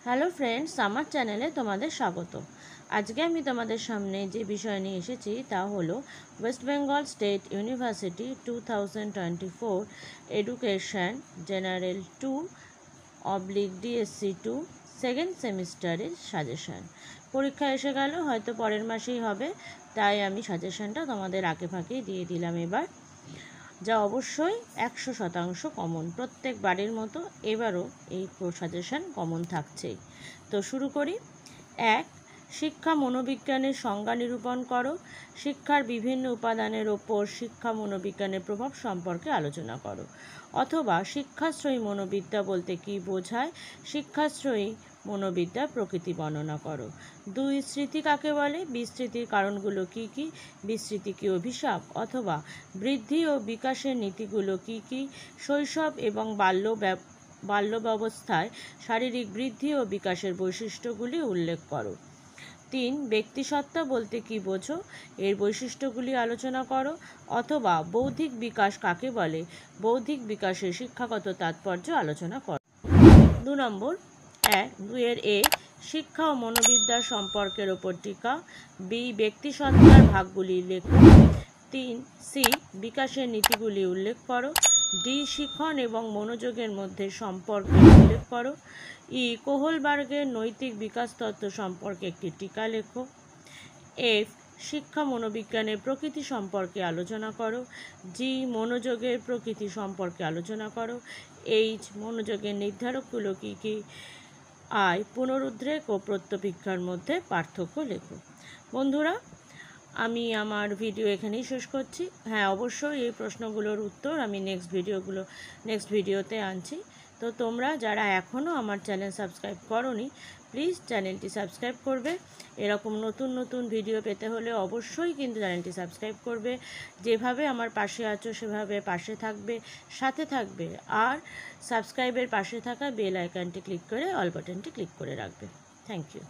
Hello friends, আমার চ্যানেলে তোমাদের স্বাগত। আজকে আমি তোমাদের সামনে যে বিষয় নিয়ে এসেছি তা হলো West Bengal state university 2024 education general 2/DSC2 second সেমিস্টারের সাজেশান। পরীক্ষা এসে গেল, হয়তো পরের মাসেই হবে, তাই আমি সাজেশানটা তোমাদের আগে ফাঁকেই দিয়ে দিলাম এবার, যা অবশ্যই 100% কমন। প্রত্যেকবারের মতো এবারও এই সাজেশান কমন থাকছেই। তো শুরু করি। 1. শিক্ষা মনোবিজ্ঞানের সংজ্ঞা নিরূপণ করো। শিক্ষার বিভিন্ন উপাদানের ওপর শিক্ষা মনোবিজ্ঞানের প্রভাব সম্পর্কে আলোচনা করো। অথবা শিক্ষাশ্রয়ী মনোবিদ্যা বলতে কী বোঝায়, শিক্ষাশ্রয়ী মনোবিদ্যার প্রকৃতি বর্ণনা করো। 2. স্মৃতি কাকে বলে, বিস্মৃতির কারণগুলো কী কী, বিস্মৃতি কি অভিশাপ, অথবা বৃদ্ধি ও বিকাশের নীতিগুলো কী কী, শৈশব এবং বাল্যাবস্থায় শারীরিক বৃদ্ধি ও বিকাশের বৈশিষ্ট্যগুলি উল্লেখ করো। 3. ব্যক্তিসত্তা বলতে কী বোঝো, এর বৈশিষ্ট্যগুলি আলোচনা করো। অথবা বৌদ্ধিক বিকাশ কাকে বলে, বৌদ্ধিক বিকাশের শিক্ষাগত তাৎপর্য আলোচনা করো। 2 নম্বর 2 এ শিক্ষা ও মনোবিদ্যার সম্পর্কের ওপর টিকা। বি. ব্যক্তিসত্তার ভাগগুলি লেখো। 3. সি. বিকাশের নীতিগুলি উল্লেখ করো। ডি. শিখন এবং মনোযোগের মধ্যে সম্পর্ক উল্লেখ করো। ই. কোহলবার্গের নৈতিক বিকাশ তত্ত্ব সম্পর্কে একটি টিকা লেখো। এফ. শিক্ষা মনোবিজ্ঞানের প্রকৃতি সম্পর্কে আলোচনা করো। জি. মনোযোগের প্রকৃতি সম্পর্কে আলোচনা করো। এইচ. মনোযোগের নির্ধারকগুলো কী কী। আই. পুনরুদ্রেক ও প্রত্যভিজ্ঞার মধ্যে পার্থক্য লেখো। বন্ধুরা, আমি আমার ভিডিও এখানেই শেষ করছি। হ্যাঁ, অবশ্যই এই প্রশ্নগুলোর উত্তর আমি নেক্সট ভিডিওতে আনছি। তো তোমরা যারা এখনও আমার চ্যানেল সাবস্ক্রাইব করোনি, প্লিজ চ্যানেলটি সাবস্ক্রাইব করবে। এরকম নতুন নতুন ভিডিও পেতে হলে অবশ্যই কিন্তু চ্যানেলটি সাবস্ক্রাইব করবে। যেভাবে আমার পাশে আছো সেভাবে পাশে থাকবে, সাথে থাকবে, আর সাবস্ক্রাইবের পাশে থাকা বেল আইকনটি ক্লিক করে অল বাটনটি ক্লিক করে রাখবে। Thank you.